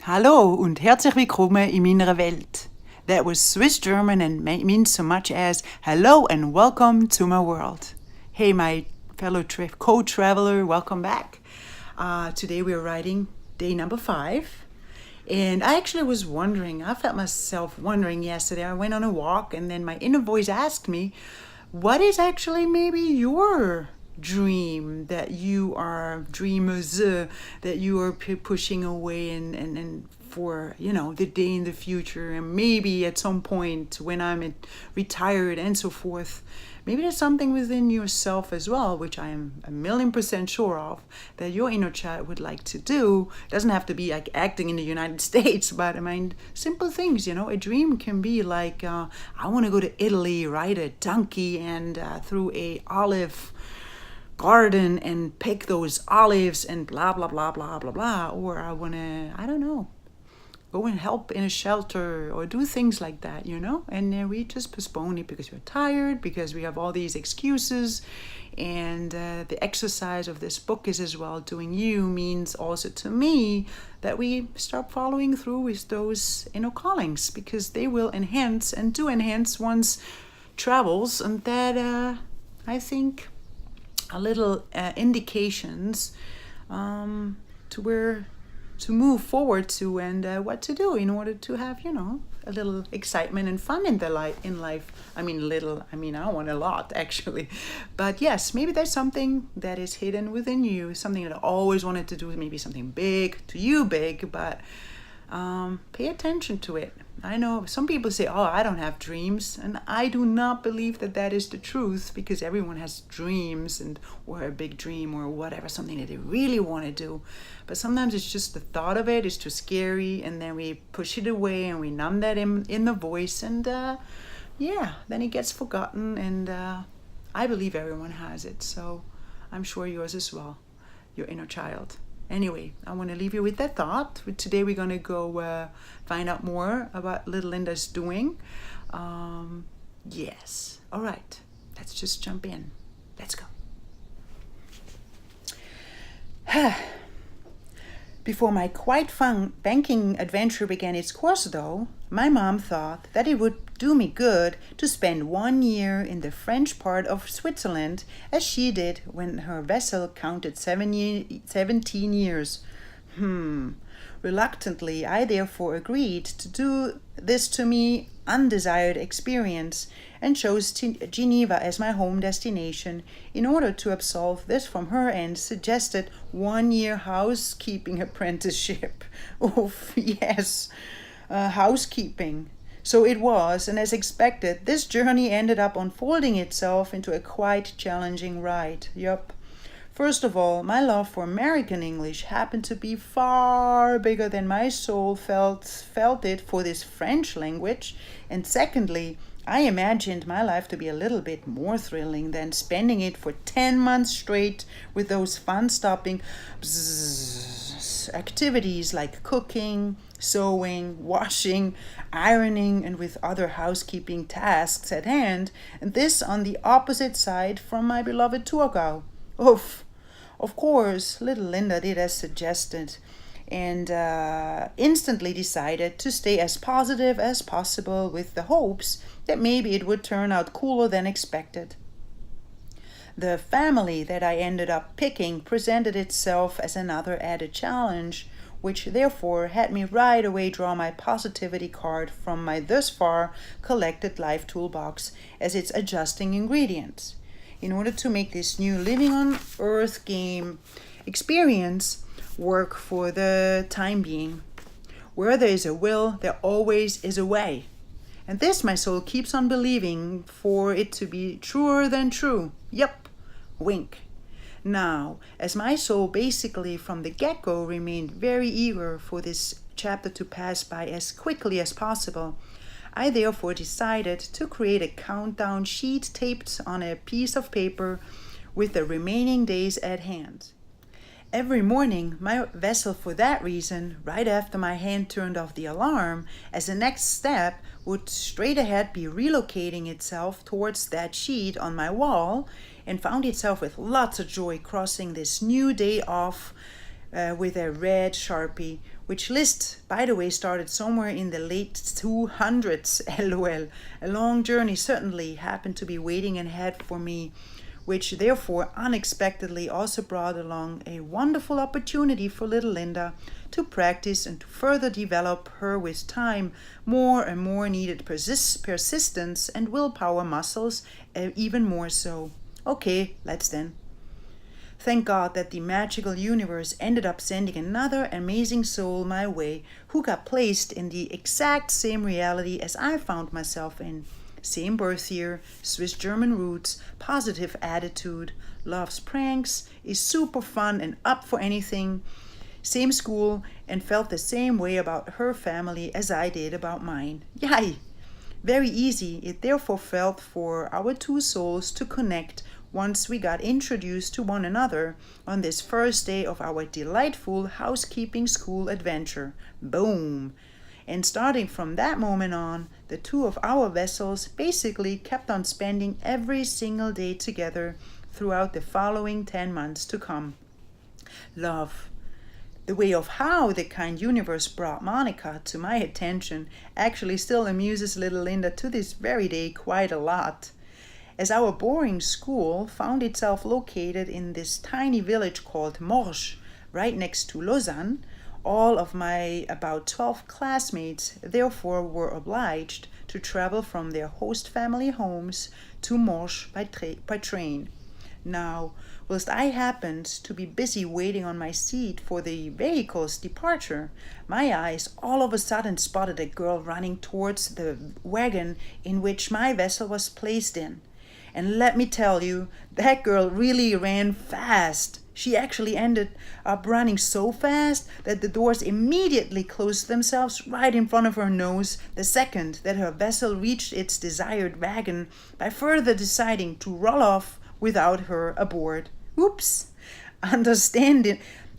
Hallo und herzlich willkommen in meiner Welt. That was Swiss German and means so much as hello and welcome to my world. Hey, my fellow co-traveler, welcome back. Today we're writing day number 5. And I actually was wondering, I felt myself wondering yesterday. I went on a walk and then my inner voice asked me, what is actually maybe your dream that you are that you are pushing away and for the day in the future, and maybe at some point when I'm retired and so forth, maybe there's something within yourself as well, which I am 1,000,000% sure of, that your inner child would like to do. It doesn't have to be like acting in the United States, but I mean simple things. A dream can be like I want to go to Italy, ride a donkey and through a olive garden and pick those olives and blah blah blah blah blah blah. Or I want to, I don't know, go and help in a shelter or do things like that, and we just postpone it because we're tired, because we have all these excuses. And the exercise of this book is as well, doing you, means also to me that we start following through with those inner callings, because they will enhance and do enhance one's travels. And that I think a little indications to where to move forward to, and what to do in order to have a little excitement and fun in life. I want a lot actually, but yes, maybe there's something that is hidden within you, something that I always wanted to do, maybe something big to you, but pay attention to it. I know some people say, oh, I don't have dreams, and I do not believe that that is the truth, because everyone has dreams, or a big dream or whatever, something that they really want to do. But sometimes it's just the thought of it is too scary, and then we push it away and we numb that in the voice, and then it gets forgotten. And I believe everyone has it, so I'm sure yours as well, your inner child. Anyway, I want to leave you with that thought. Today we're going to go find out more about little Linda's doing. Yes. All right. Let's just jump in. Let's go. Before my quite fun banking adventure began its course, though, my mom thought that it would do me good to spend 1 year in the French part of Switzerland, as she did when her vessel counted 17 years. Reluctantly, I therefore agreed to do this to me undesired experience, and chose Geneva as my home destination in order to absolve this from her and suggested 1 year housekeeping apprenticeship. Oof, yes, housekeeping. So it was, and as expected, this journey ended up unfolding itself into a quite challenging ride. Yup. First of all, my love for American English happened to be far bigger than my soul felt it for this French language. And secondly, I imagined my life to be a little bit more thrilling than spending it for 10 months straight with those fun-stopping activities like cooking, sewing, washing, ironing, and with other housekeeping tasks at hand, and this on the opposite side from my beloved Thurgau. Oof. Of course, little Linda did as suggested, and instantly decided to stay as positive as possible, with the hopes that maybe it would turn out cooler than expected. The family that I ended up picking presented itself as another added challenge, which therefore had me right away draw my positivity card from my thus far collected life toolbox as its adjusting ingredients, in order to make this new living on earth game experience work for the time being. Where there is a will, there always is a way. And this my soul keeps on believing for it to be truer than true. Yep, wink. Now, as my soul basically from the get-go remained very eager for this chapter to pass by as quickly as possible, I therefore decided to create a countdown sheet taped on a piece of paper with the remaining days at hand. Every morning, my vessel, for that reason, right after my hand turned off the alarm, as a next step, would straight ahead be relocating itself towards that sheet on my wall, and found itself with lots of joy crossing this new day off with a red Sharpie, which list, by the way, started somewhere in the late 200s, lol. A long journey certainly happened to be waiting ahead for me, which therefore unexpectedly also brought along a wonderful opportunity for little Linda to practice and to further develop her with time more and more needed persistence and willpower muscles, even more so. Okay, let's then. Thank God that the magical universe ended up sending another amazing soul my way who got placed in the exact same reality as I found myself in. Same birth year, Swiss German roots, positive attitude, loves pranks, is super fun and up for anything. Same school, and felt the same way about her family as I did about mine. Yay! Very easy, it therefore felt for our two souls to connect once we got introduced to one another on this first day of our delightful housekeeping school adventure. Boom! And starting from that moment on, the two of our vessels basically kept on spending every single day together throughout the following 10 months to come. Love. The way of how the kind universe brought Monica to my attention actually still amuses little Linda to this very day quite a lot. As our boring school found itself located in this tiny village called Morges, right next to Lausanne, all of my about 12 classmates therefore were obliged to travel from their host family homes to Morges by train. Now, whilst I happened to be busy waiting on my seat for the vehicle's departure, my eyes all of a sudden spotted a girl running towards the wagon in which my vessel was placed in. And let me tell you, that girl really ran fast. She actually ended up running so fast that the doors immediately closed themselves right in front of her nose the second that her vessel reached its desired wagon, by further deciding to roll off without her aboard. Oops!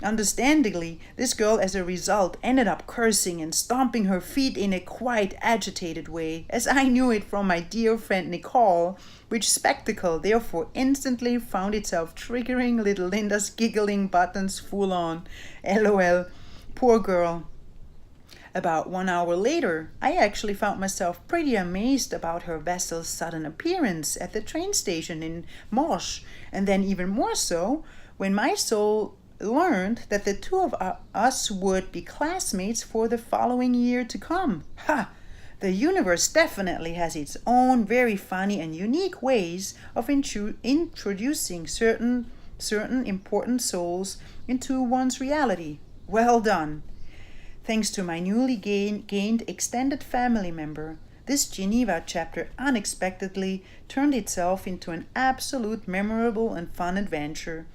Understandably, this girl as a result ended up cursing and stomping her feet in a quite agitated way, as I knew it from my dear friend Nicole, which spectacle therefore instantly found itself triggering little Linda's giggling buttons full on. LOL. Poor girl. About 1 hour later, I actually found myself pretty amazed about her vessel's sudden appearance at the train station in Morges, and then even more so when my soul learned that the two of us would be classmates for the following year to come. Ha! The universe definitely has its own very funny and unique ways of introducing certain important souls into one's reality. Well done. Thanks to my newly gained extended family member, this Geneva chapter unexpectedly turned itself into an absolute memorable and fun adventure,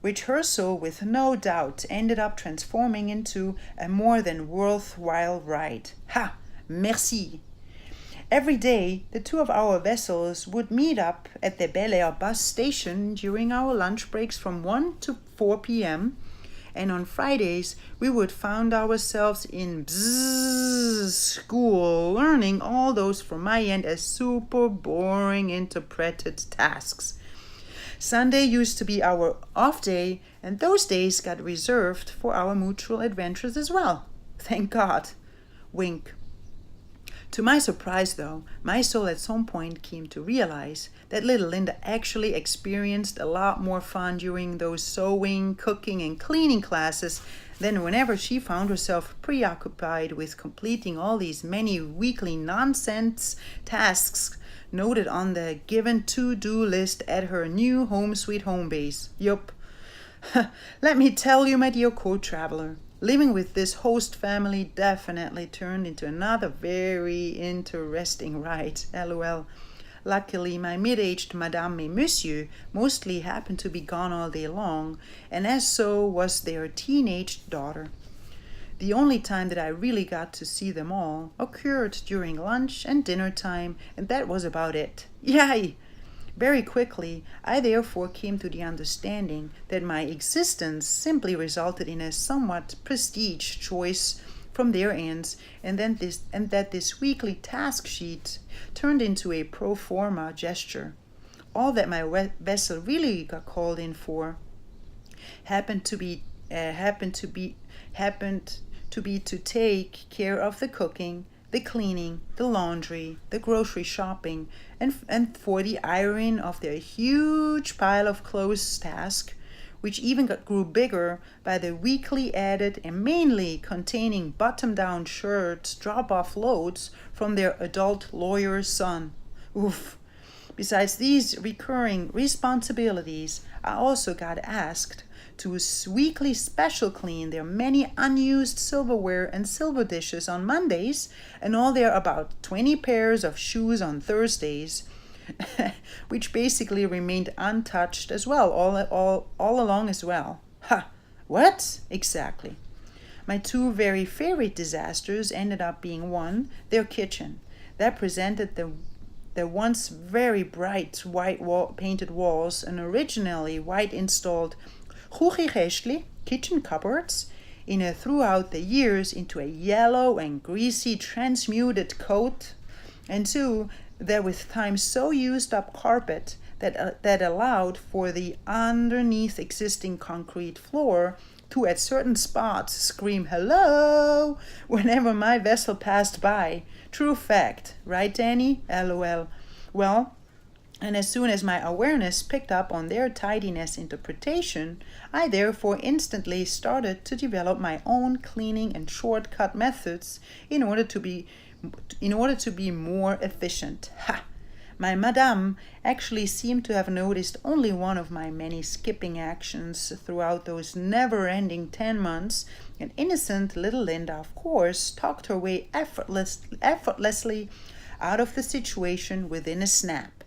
which her soul with no doubt ended up transforming into a more than worthwhile ride. Ha! Merci! Every day, the two of our vessels would meet up at the Bel Air bus station during our lunch breaks from 1 to 4 p.m., and on Fridays, we would find ourselves in school, learning all those from my end as super boring interpreted tasks. Sunday used to be our off day, and those days got reserved for our mutual adventures as well. Thank God. Wink. To my surprise, though, my soul at some point came to realize that little Linda actually experienced a lot more fun during those sewing, cooking, and cleaning classes than whenever she found herself preoccupied with completing all these many weekly nonsense tasks noted on the given to-do list at her new home sweet home base. Yup. Let me tell you, my dear co-traveler, living with this host family definitely turned into another very interesting ride. LOL. Luckily, my mid-aged Madame et Monsieur mostly happened to be gone all day long, and as so was their teenaged daughter. The only time that I really got to see them all occurred during lunch and dinner time, and that was about it. Yay! Very quickly, I therefore came to the understanding that my existence simply resulted in a somewhat prestige choice from their ends, and that this weekly task sheet turned into a pro forma gesture. All that my vessel really got called in for happened to be happened to be to take care of the cooking, the cleaning, the laundry, the grocery shopping, and for the ironing of their huge pile of clothes task, which even grew bigger by the weekly added and mainly containing bottom-down shirts drop-off loads from their adult lawyer son. Oof. Besides these recurring responsibilities, I also got asked to weekly special clean their many unused silverware and silver dishes on Mondays and all their about 20 pairs of shoes on Thursdays, which basically remained untouched as well, all along as well. Ha! What? Exactly. My two very favorite disasters ended up being one, their kitchen. That presented the once very bright white painted walls and originally white installed kitchen cupboards throughout the years into a yellow and greasy transmuted coat, and two, that with time so used up carpet that allowed for the underneath existing concrete floor to at certain spots scream hello whenever my vessel passed by. True fact, right, Danny? LOL. Well, and as soon as my awareness picked up on their tidiness interpretation, I therefore instantly started to develop my own cleaning and shortcut methods in order to be more efficient. Ha! My madame actually seemed to have noticed only one of my many skipping actions throughout those never-ending 10 months, and innocent little Linda, of course, talked her way effortlessly out of the situation within a snap.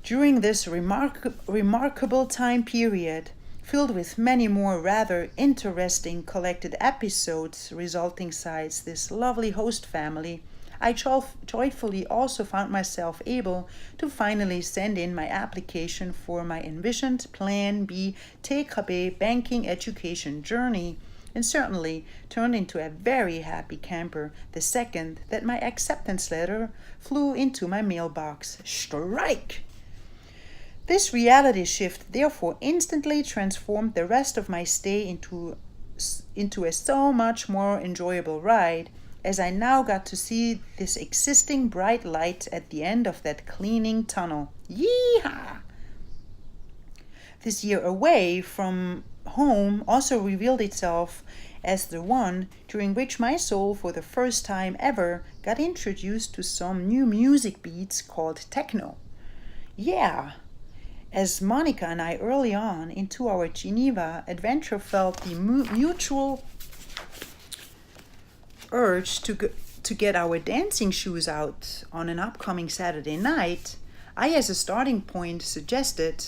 During this remarkable time period, filled with many more rather interesting collected episodes resulting besides this lovely host family, I joyfully also found myself able to finally send in my application for my envisioned Plan B TKB banking education journey, and certainly turned into a very happy camper the second that my acceptance letter flew into my mailbox. Strike! This reality shift therefore instantly transformed the rest of my stay into a so much more enjoyable ride, as I now got to see this existing bright light at the end of that cleaning tunnel. Yeehaw! This year away from home also revealed itself as the one during which my soul for the first time ever got introduced to some new music beats called techno. Yeah, as Monica and I early on into our Geneva adventure felt the mutual urge to get our dancing shoes out on an upcoming Saturday night, I as a starting point suggested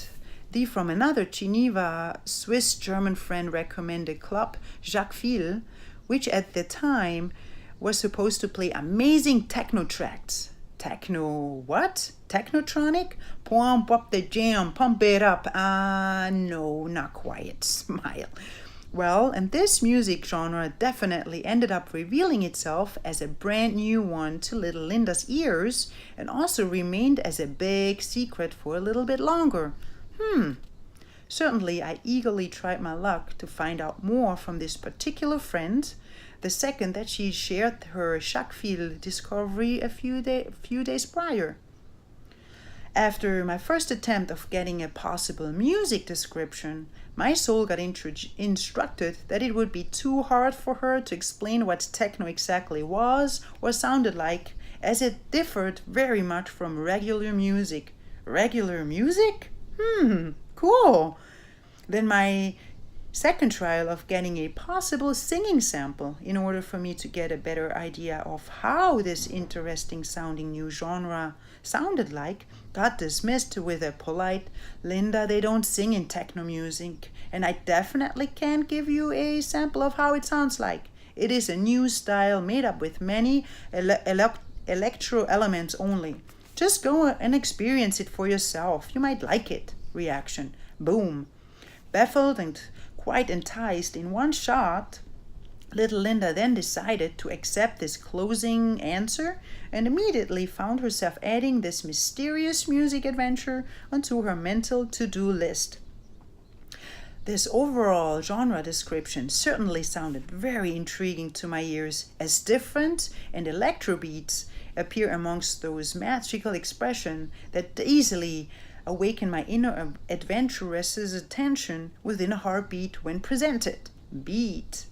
the from another Geneva Swiss-German friend recommended club Jacques Ville, which at the time was supposed to play amazing techno tracks. Techno what? Technotronic? Pump up the jam, pump it up. No, not quite. Smile. Well, and this music genre definitely ended up revealing itself as a brand new one to little Linda's ears, and also remained as a big secret for a little bit longer. Certainly, I eagerly tried my luck to find out more from this particular friend the second that she shared her Jacques Ville discovery a few days prior. After my first attempt of getting a possible music description, my soul got instructed that it would be too hard for her to explain what techno exactly was or sounded like, as it differed very much from regular music. Regular music? Cool. Then my second trial of getting a possible singing sample in order for me to get a better idea of how this interesting sounding new genre sounded like got dismissed with a polite, Linda, they don't sing in techno music, and I definitely can't give you a sample of how it sounds like. It is a new style made up with many electro elements only. Just go and experience it for yourself. You might like it. Reaction. Boom. Baffled and quite enticed in one shot, little Linda then decided to accept this closing answer and immediately found herself adding this mysterious music adventure onto her mental to-do list. This overall genre description certainly sounded very intriguing to my ears, as different and electro beats appear amongst those magical expressions that easily awaken my inner adventuress's attention within a heartbeat when presented. Beat.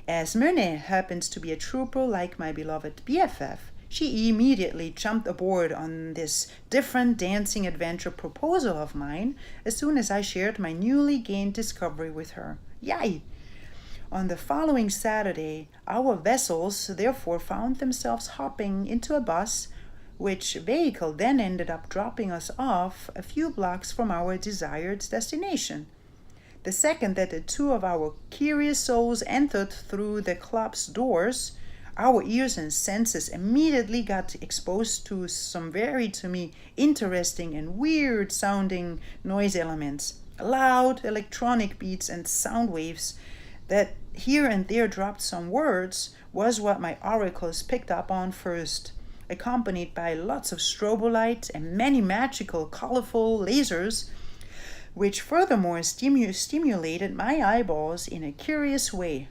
As Myrne happens to be a trooper like my beloved BFF, she immediately jumped aboard on this different dancing adventure proposal of mine as soon as I shared my newly gained discovery with her. Yay! On the following Saturday, our vessels therefore found themselves hopping into a bus, which vehicle then ended up dropping us off a few blocks from our desired destination. The second that the two of our curious souls entered through the club's doors, our ears and senses immediately got exposed to some very, to me, interesting and weird sounding noise elements, loud electronic beats and sound waves that here and there dropped some words was what my oracles picked up on first, accompanied by lots of strobo light and many magical, colorful lasers, which furthermore stimulated my eyeballs in a curious way.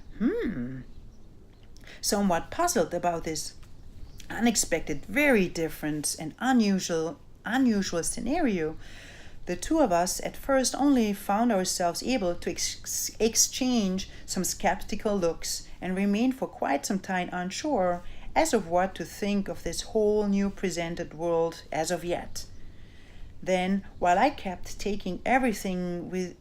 Somewhat puzzled about this unexpected, very different and unusual scenario, the two of us at first only found ourselves able to exchange some skeptical looks and remained for quite some time unsure as of what to think of this whole new presented world as of yet. Then, while I kept taking everything within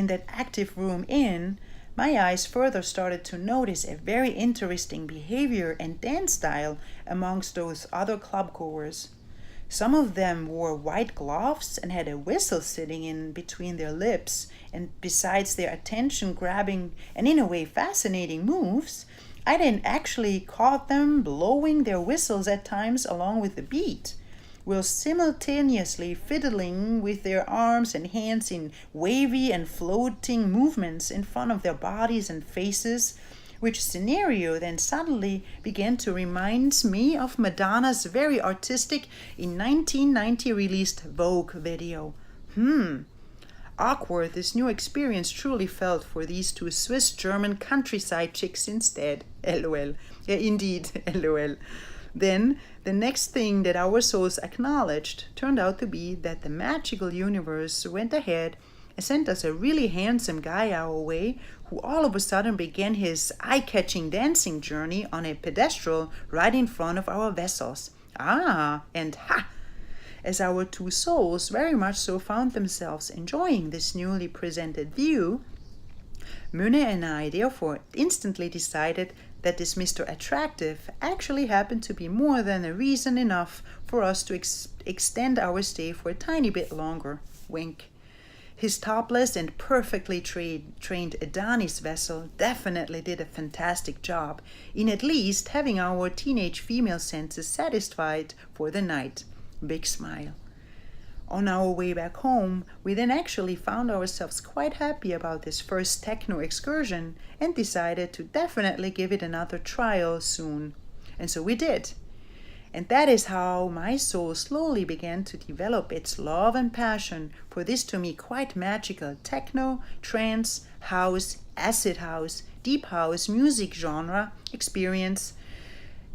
that active room in, my eyes further started to notice a very interesting behavior and dance style amongst those other clubgoers. Some of them wore white gloves and had a whistle sitting in between their lips, and besides their attention-grabbing and in a way fascinating moves, I then actually caught them blowing their whistles at times along with the beat, while simultaneously fiddling with their arms and hands in wavy and floating movements in front of their bodies and faces, which scenario then suddenly began to remind me of Madonna's very artistic in 1990 released Vogue video. Awkward this new experience truly felt for these two Swiss-German countryside chicks instead. LOL. Yeah, indeed, LOL. Then, the next thing that our souls acknowledged turned out to be that the magical universe went ahead and sent us a really handsome guy our way, who all of a sudden began his eye-catching dancing journey on a pedestal right in front of our vessels. And as our two souls very much so found themselves enjoying this newly presented view, Myrne and I therefore instantly decided that this Mr. Attractive actually happened to be more than a reason enough for us to extend our stay for a tiny bit longer. Wink. His topless and perfectly trained Adonis vessel definitely did a fantastic job in at least having our teenage female senses satisfied for the night. Big smile. On our way back home, we then actually found ourselves quite happy about this first techno excursion and decided to definitely give it another trial soon. And so we did. And that is how my soul slowly began to develop its love and passion for this to me quite magical techno, trance, house, acid house, deep house music genre experience,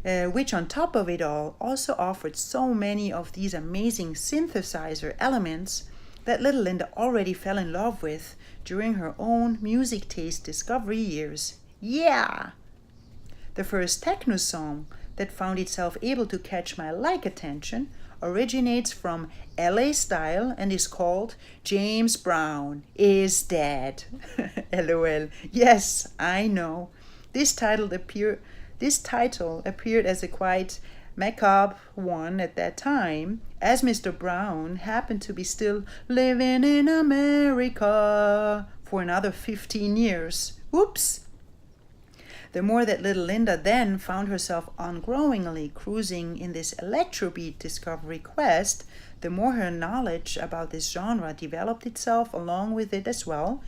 which on top of it all also offered so many of these amazing synthesizer elements that little Linda already fell in love with during her own music taste discovery years. Yeah! The first techno song that found itself able to catch my attention originates from LA Style and is called James Brown is Dead. LOL. Yes, I know. This title appeared as a quite macabre one at that time, as Mr. Brown happened to be still living in America for another 15 years. Oops! The more that little Linda then found herself ungrowingly cruising in this electrobeat discovery quest, the more her knowledge about this genre developed itself along with it as well,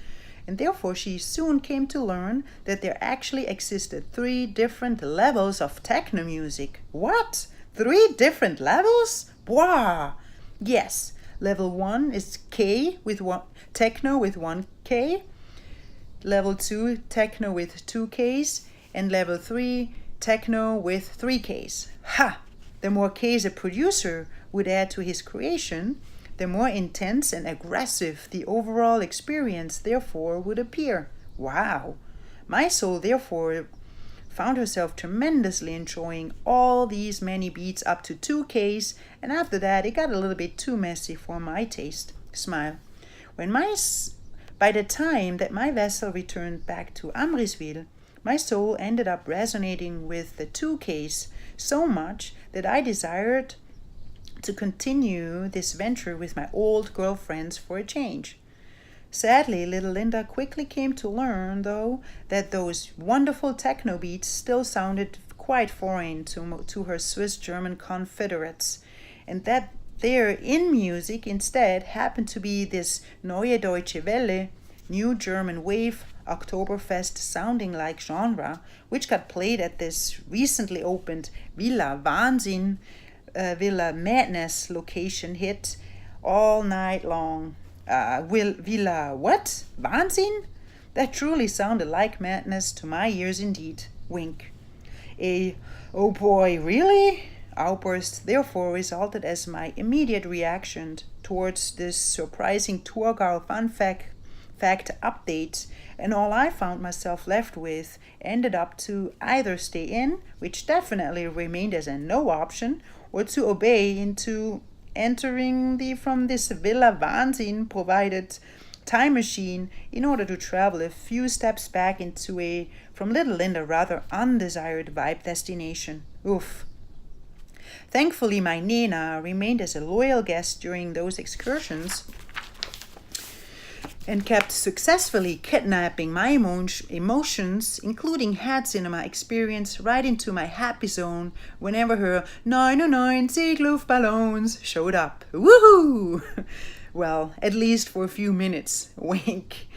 and therefore she soon came to learn that there actually existed 3 different levels of techno music. What? 3 different levels? Wow! Yes, Level 1 is K with one, techno with 1 K. Level 2, techno with 2 Ks. And level 3, techno with 3 Ks. Ha! The more Ks a producer would add to his creation, the more intense and aggressive the overall experience therefore would appear. Wow! My soul therefore found herself tremendously enjoying all these many beats up to 2 Ks, and after that it got a little bit too messy for my taste. Smile. By the time that my vessel returned back to Amrisville, my soul ended up resonating with the 2 Ks so much that I desired to continue this venture with my old girlfriends for a change. Sadly, little Linda quickly came to learn, though, that those wonderful techno beats still sounded quite foreign to her Swiss-German confederates, and that their in music instead happened to be this Neue Deutsche Welle, New German Wave, Oktoberfest sounding like genre, which got played at this recently opened Villa Wahnsinn, Villa Madness location hit all night long. Villa what? Wahnsinn? That truly sounded like madness to my ears indeed. Wink. A "oh boy, really?" outburst therefore resulted as my immediate reaction towards this surprising Thurgau fun fact update, and all I found myself left with ended up to either stay in, which definitely remained as a no option, or to obey into entering from this Villa Wahnsinn provided time machine in order to travel a few steps back into a, from little Linda, rather undesired vibe destination. Oof. Thankfully, my Nena remained as a loyal guest during those excursions and kept successfully kidnapping my emotions, including head cinema experience, right into my happy zone whenever her 909 Seegluftballons showed up. Woohoo! Well, at least for a few minutes. Wink.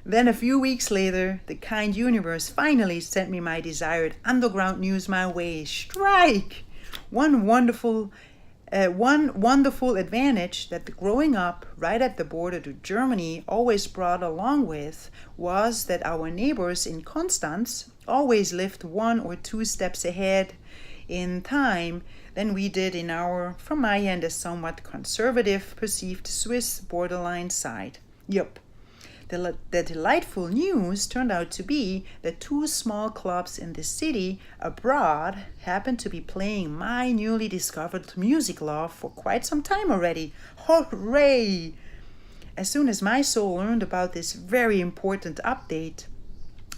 Then a few weeks later, the kind universe finally sent me my desired underground news my way. Strike! One wonderful advantage that growing up right at the border to Germany always brought along with was that our neighbors in Konstanz always lived 1 or 2 steps ahead in time than we did in our, from my end, a somewhat conservative perceived Swiss borderline side. Yup. The delightful news turned out to be that 2 small clubs in the city abroad happened to be playing my newly discovered music love for quite some time already. Hooray! As soon as my soul learned about this very important update,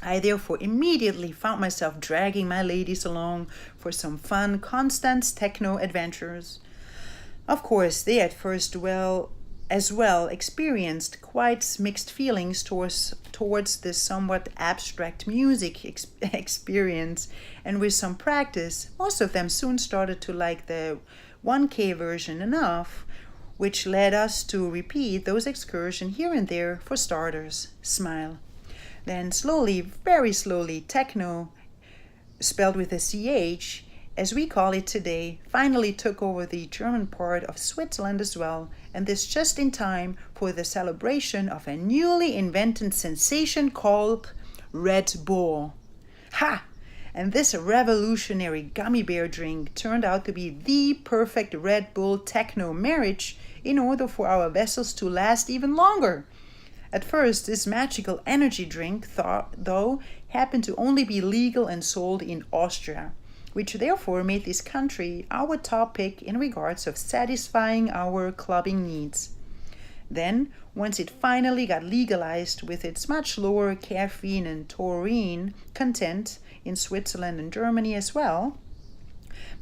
I therefore immediately found myself dragging my ladies along for some fun Constance techno adventures. Of course, they at first as well experienced quite mixed feelings towards this somewhat abstract music experience, and with some practice, most of them soon started to like the 1K version enough, which led us to repeat those excursions here and there for starters. Smile. Then slowly, very slowly, techno, spelled with a CH, as we call it today, finally took over the German part of Switzerland as well, and this just in time for the celebration of a newly invented sensation called Red Bull. Ha! And this revolutionary gummy bear drink turned out to be the perfect Red Bull techno marriage in order for our vessels to last even longer. At first, this magical energy drink, though, happened to only be legal and sold in Austria, which therefore made this country our top pick in regards of satisfying our clubbing needs. Then, once it finally got legalized with its much lower caffeine and taurine content in Switzerland and Germany as well,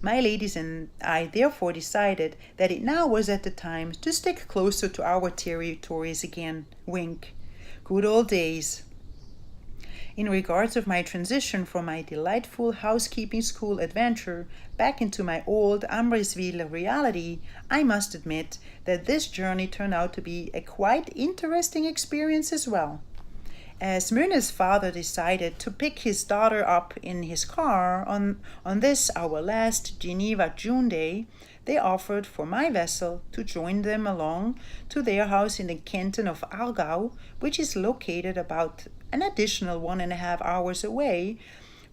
my ladies and I therefore decided that it now was at the time to stick closer to our territories again. Wink. Good old days. In regards of my transition from my delightful housekeeping school adventure back into my old Amrisville reality, I must admit that this journey turned out to be a quite interesting experience as well. As Myrna's father decided to pick his daughter up in his car on this, our last Geneva June day, they offered for my vessel to join them along to their house in the canton of Aargau, which is located about an additional 1.5 hours away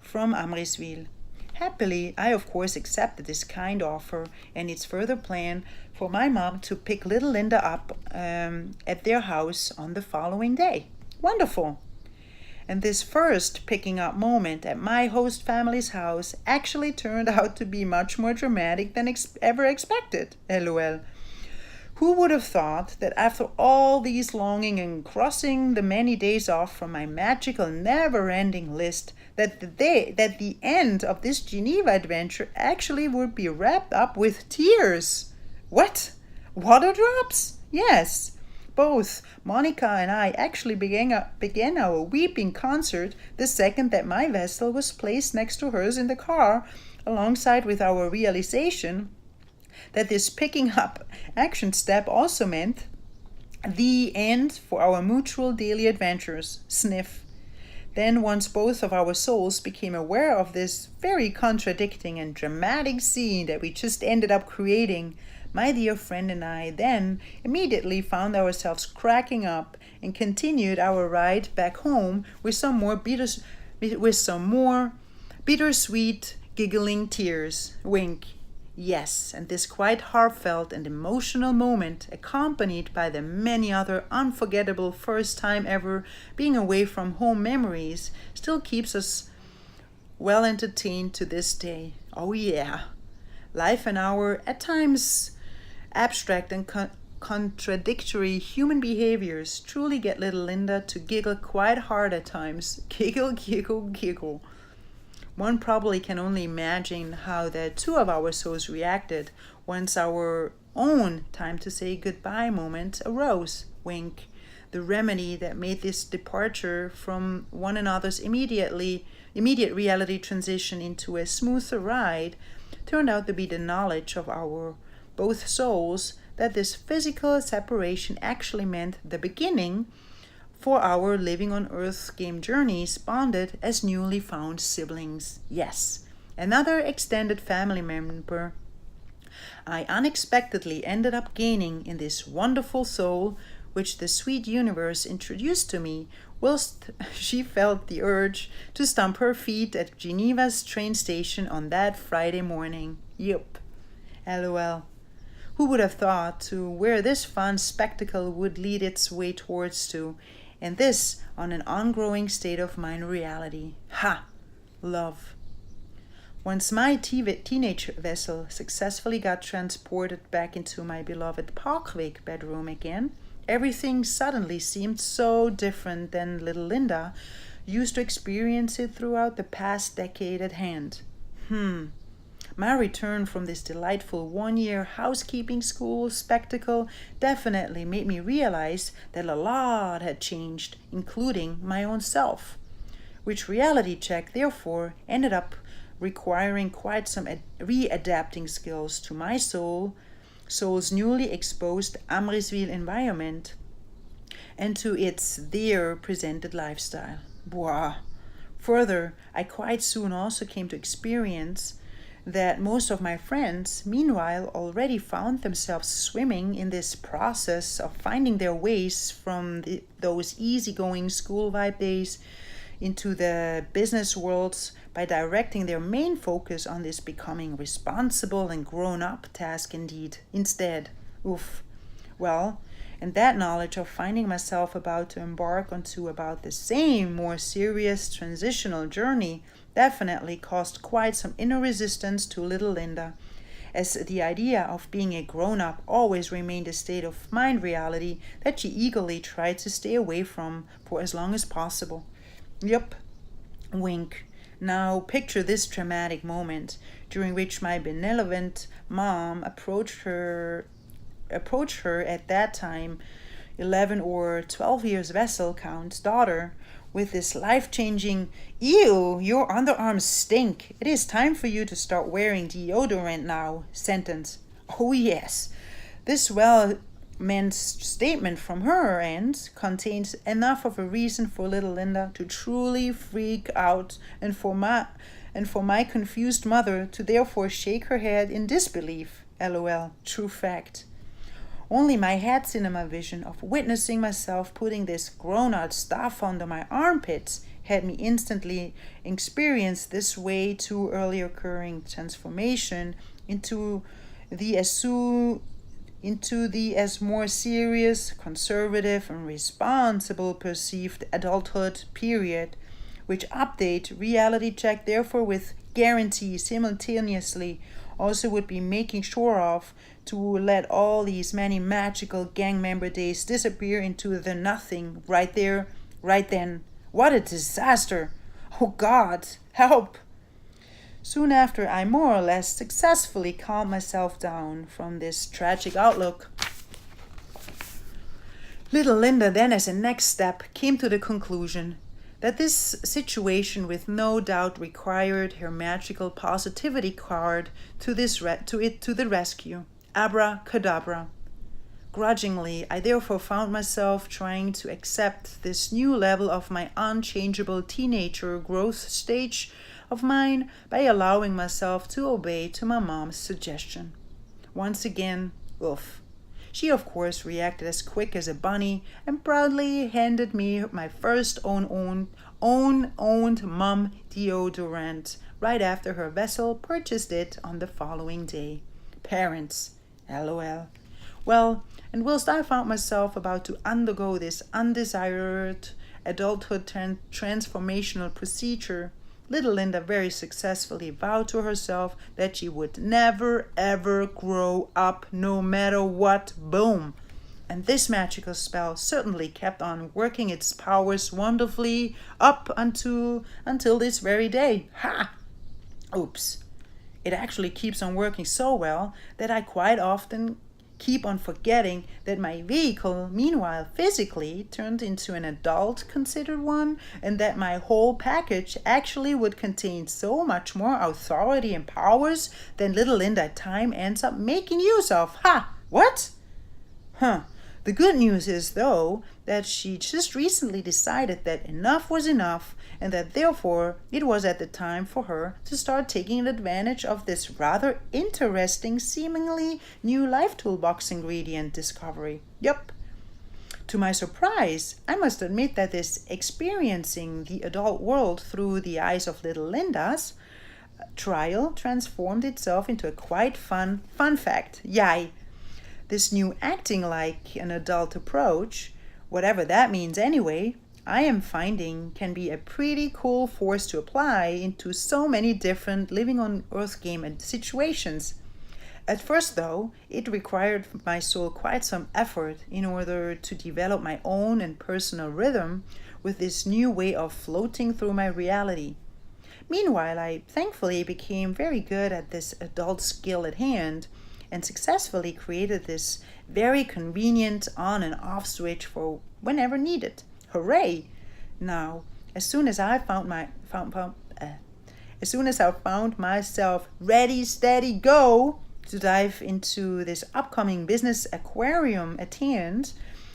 from Amriswil. Happily, I of course accepted this kind offer and its further plan for my mom to pick little Linda up at their house on the following day. Wonderful! And this first picking up moment at my host family's house actually turned out to be much more dramatic than ever expected. LOL. Who would have thought that after all these longing and crossing the many days off from my magical never-ending list, that the end of this Geneva adventure actually would be wrapped up with tears? What? Water drops? Yes. Both Monica and I actually began our weeping concert the second that my vessel was placed next to hers in the car, alongside with our realization that this picking up action step also meant the end for our mutual daily adventures. Sniff. Then, once both of our souls became aware of this very contradicting and dramatic scene that we just ended up creating, my dear friend and I then immediately found ourselves cracking up and continued our ride back home with some more bittersweet giggling tears. Wink. Yes, and this quite heartfelt and emotional moment, accompanied by the many other unforgettable first time ever being away from home memories, still keeps us well entertained to this day. Oh yeah. Life and our, at times, abstract and contradictory human behaviors truly get little Linda to giggle quite hard at times. Giggle, giggle, giggle. One probably can only imagine how the two of our souls reacted once our own time to say goodbye moment arose. Wink. The remedy that made this departure from one another's immediate reality transition into a smoother ride turned out to be the knowledge of our both souls that this physical separation actually meant the beginning for our living on Earth game journeys, bonded as newly found siblings. Yes, another extended family member I unexpectedly ended up gaining in this wonderful soul, which the sweet universe introduced to me whilst she felt the urge to stomp her feet at Geneva's train station on that Friday morning. Yup. LOL. Who would have thought to where this fun spectacle would lead its way towards to, and this on an ongoing state of mind reality. Ha! Love. Once my teenage vessel successfully got transported back into my beloved PROjECT bedroom again, everything suddenly seemed so different than little Linda used to experience it throughout the past decade at hand. My return from this delightful one-year housekeeping school spectacle definitely made me realize that a lot had changed, including my own self, which reality check therefore ended up requiring quite some readapting skills to my soul's newly exposed Amriswil environment and to its there presented lifestyle. Boah. Further, I quite soon also came to experience that most of my friends, meanwhile, already found themselves swimming in this process of finding their ways from those easygoing school vibe days into the business worlds by directing their main focus on this becoming responsible and grown-up task instead. Oof. Well, and that knowledge of finding myself about to embark onto about the same, more serious transitional journey definitely caused quite some inner resistance to little Linda, as the idea of being a grown-up always remained a state of mind reality that she eagerly tried to stay away from for as long as possible. Yup. Wink. Now picture this dramatic moment during which my benevolent mom approached her at that time 11 or 12 years vessel count daughter with this life-changing, "Ew, your underarms stink. It is time for you to start wearing deodorant now" sentence. Oh yes, this man's statement from her end contains enough of a reason for little Linda to truly freak out, and for my confused mother to therefore shake her head in disbelief. LOL, true fact. Only my head cinema vision of witnessing myself putting this grown-out stuff under my armpits had me instantly experience this way too early occurring transformation into the as more serious, conservative, and responsible perceived adulthood period, which update reality check therefore with guarantee simultaneously also would be making sure of to let all these many magical gang member days disappear into the nothing right there, right then. What a disaster! Oh God, help! Soon after, I more or less successfully calmed myself down from this tragic outlook. Little Linda then, as a next step, came to the conclusion that this situation with no doubt required her magical positivity card to the rescue. Abracadabra. Grudgingly, I therefore found myself trying to accept this new level of my unchangeable teenager growth stage of mine by allowing myself to obey to my mom's suggestion. Once again, oof. She, of course, reacted as quick as a bunny and proudly handed me my first owned mom deodorant right after her vessel purchased it on the following day. Parents, LOL. Well, and whilst I found myself about to undergo this undesired adulthood transformational procedure, little Linda very successfully vowed to herself that she would never ever grow up no matter what. Boom! And this magical spell certainly kept on working its powers wonderfully up until this very day. Ha! Oops. It actually keeps on working so well that I quite often keep on forgetting that my vehicle, meanwhile physically, turned into an adult considered one, and that my whole package actually would contain so much more authority and powers than little Linda at time ends up making use of. Ha! What? The good news is, though, that she just recently decided that enough was enough, and that therefore it was at the time for her to start taking advantage of this rather interesting, seemingly new life toolbox ingredient discovery. Yup. To my surprise, I must admit that this experiencing the adult world through the eyes of little Linda's trial transformed itself into a quite fun fact. Yay! This new acting like an adult approach, whatever that means anyway, I am finding can be a pretty cool force to apply into so many different living on Earth game and situations. At first, though, it required my soul quite some effort in order to develop my own and personal rhythm with this new way of floating through my reality. Meanwhile, I thankfully became very good at this adult skill at hand, and successfully created this very convenient on and off switch for whenever needed. Hooray! Now, as soon as I found myself ready, steady, go to dive into this upcoming business aquarium at hand,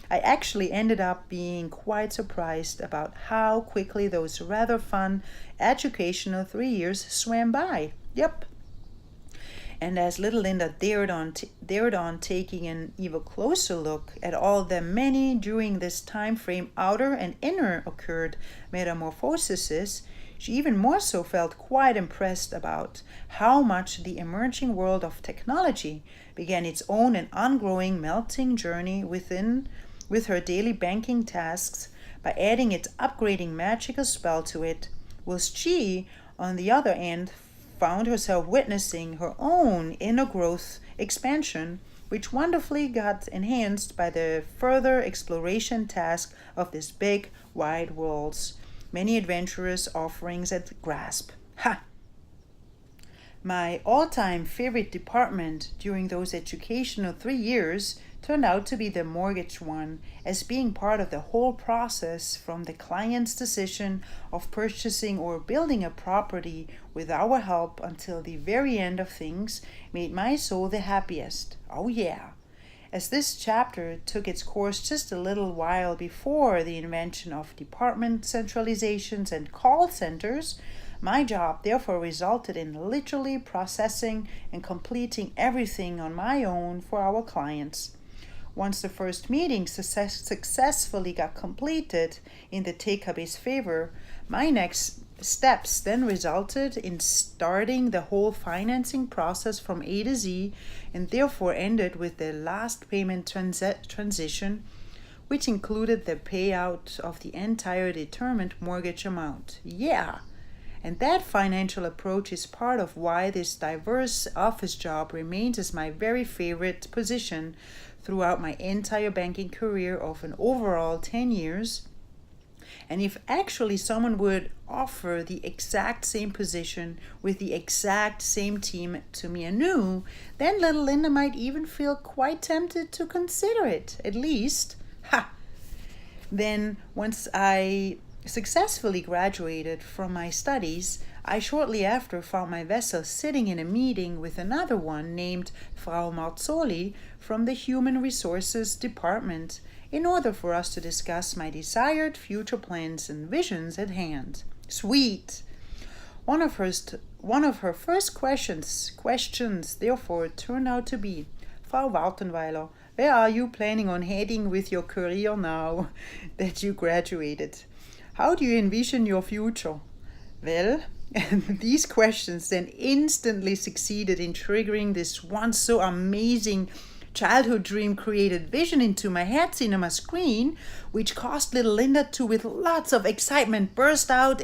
I actually ended up being quite surprised about how quickly those rather fun educational 3 years swam by. Yep. And as little Linda dared on taking an even closer look at all the many during this time frame outer and inner occurred metamorphoses, she even more so felt quite impressed about how much the emerging world of technology began its own and ongoing melting journey with her daily banking tasks by adding its upgrading magical spell to it, whilst she, on the other end, found herself witnessing her own inner growth expansion, which wonderfully got enhanced by the further exploration task of this big, wide world's many adventurous offerings at grasp. Ha! My all-time favorite department during those educational 3 years turned out to be the mortgage one, as being part of the whole process from the client's decision of purchasing or building a property with our help until the very end of things made my soul the happiest. Oh yeah. As this chapter took its course just a little while before the invention of department centralizations and call centers, my job therefore resulted in literally processing and completing everything on my own for our clients. Once the first meeting successfully got completed in the TKB's favor, my next steps then resulted in starting the whole financing process from A to Z, and therefore ended with the last payment transition, which included the payout of the entire determined mortgage amount. Yeah! And that financial approach is part of why this diverse office job remains as my very favorite position throughout my entire banking career of an overall 10 years. And if actually someone would offer the exact same position with the exact same team to me anew, then little Linda might even feel quite tempted to consider it, at least. Ha! Then, once I successfully graduated from my studies, I shortly after found my vessel sitting in a meeting with another one named Frau Marzoli from the Human Resources Department, in order for us to discuss my desired future plans and visions at hand. Sweet! One of her first questions therefore turned out to be, Frau Wartenweiler, where are you planning on heading with your career now that you graduated? How do you envision your future? Well, and these questions then instantly succeeded in triggering this once so amazing childhood dream created vision into my head cinema screen, which caused little Linda to, with lots of excitement, burst out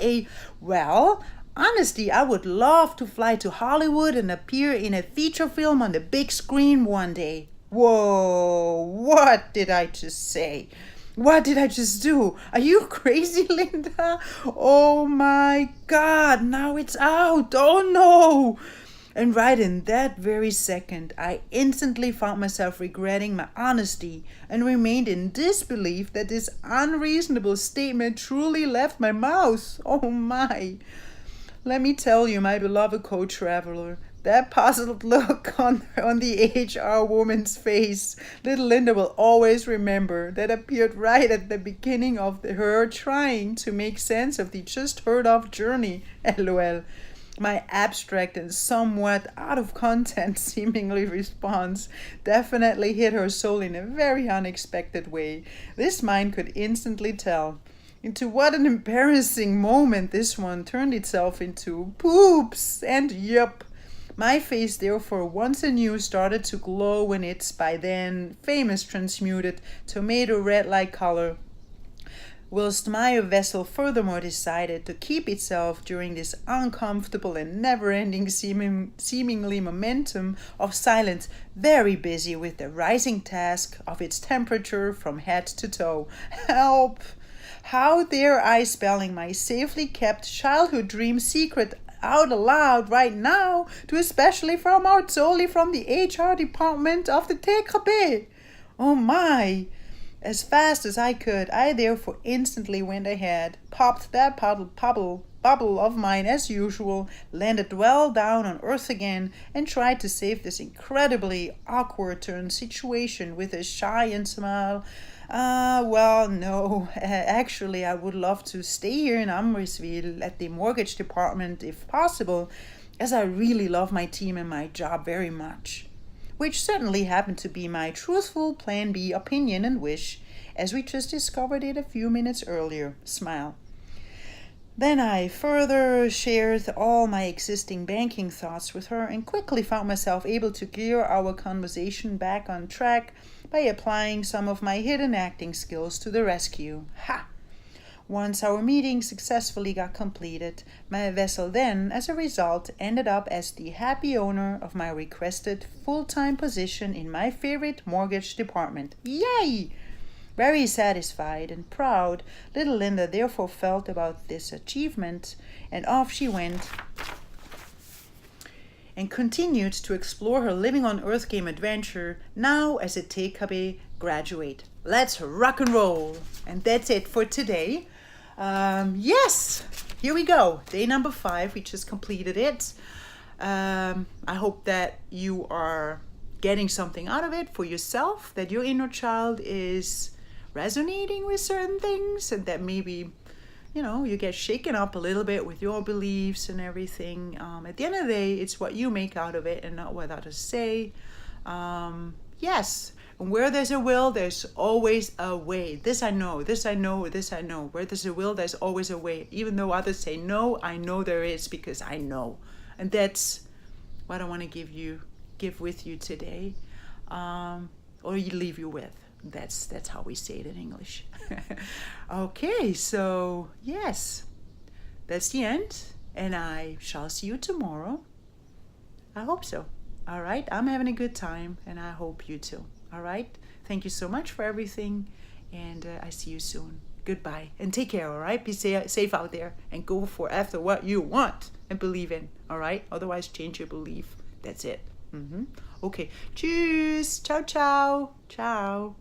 well, honestly, I would love to fly to Hollywood and appear in a feature film on the big screen one day. Whoa, what did I just say? What did I just do? Are you crazy, Linda? Oh my God, now it's out. Oh no. And right in that very second, I instantly found myself regretting my honesty and remained in disbelief that this unreasonable statement truly left my mouth. Oh my. Let me tell you, my beloved co-traveler, that puzzled look on the HR woman's face, little Linda will always remember, that appeared right at the beginning of her trying to make sense of the just heard of journey. LOL. My abstract and somewhat out of content seemingly response definitely hit her soul in a very unexpected way. This mind could instantly tell. Into what an embarrassing moment this one turned itself into. Poops! And yup. My face therefore once anew started to glow in its by then famous transmuted tomato red-like color, whilst my vessel furthermore decided to keep itself during this uncomfortable and never-ending seemingly momentum of silence very busy with the rising task of its temperature from head to toe. Help! How dare I spelling my safely kept childhood dream secret out aloud right now to especially Frau Marzoli from the HR department of the TKB? Oh my! As fast as I could, I therefore instantly went ahead, popped that bubble of mine as usual, landed well down on earth again, and tried to save this incredibly awkward turn situation with a shy and smile. Well, no, actually I would love to stay here in Amrisville at the mortgage department if possible, as I really love my team and my job very much. Which certainly happened to be my truthful Plan B opinion and wish, as we just discovered it a few minutes earlier. Smile. Then I further shared all my existing banking thoughts with her and quickly found myself able to gear our conversation back on track by applying some of my hidden acting skills to the rescue. Ha! Once our meeting successfully got completed, my vessel then, as a result, ended up as the happy owner of my requested full-time position in my favorite mortgage department. Yay! Very satisfied and proud, little Linda therefore felt about this achievement, and off she went and continued to explore her living on Earth game adventure, now as a TKB graduate. Let's rock and roll! And that's it for today. Yes, here we go. Day number 5, we just completed it. I hope that you are getting something out of it for yourself, that your inner child is resonating with certain things, and that maybe, you know, you get shaken up a little bit with your beliefs and everything. At the end of the day, it's what you make out of it and not what others say. Yes, and where there's a will, there's always a way. This I know, this I know, this I know. Where there's a will, there's always a way. Even though others say no, I know there is, because I know. And that's what I want to give with you today, or leave you with. That's how we say it in English. Okay, so yes, that's the end, and I shall see you tomorrow. I hope so. All right, I'm having a good time, and I hope you too. All right, thank you so much for everything, and I see you soon. Goodbye, and take care. All right, be safe out there, and go for after what you want and believe in. All right, otherwise change your belief. That's it. Okay, tschüss, ciao, ciao, ciao.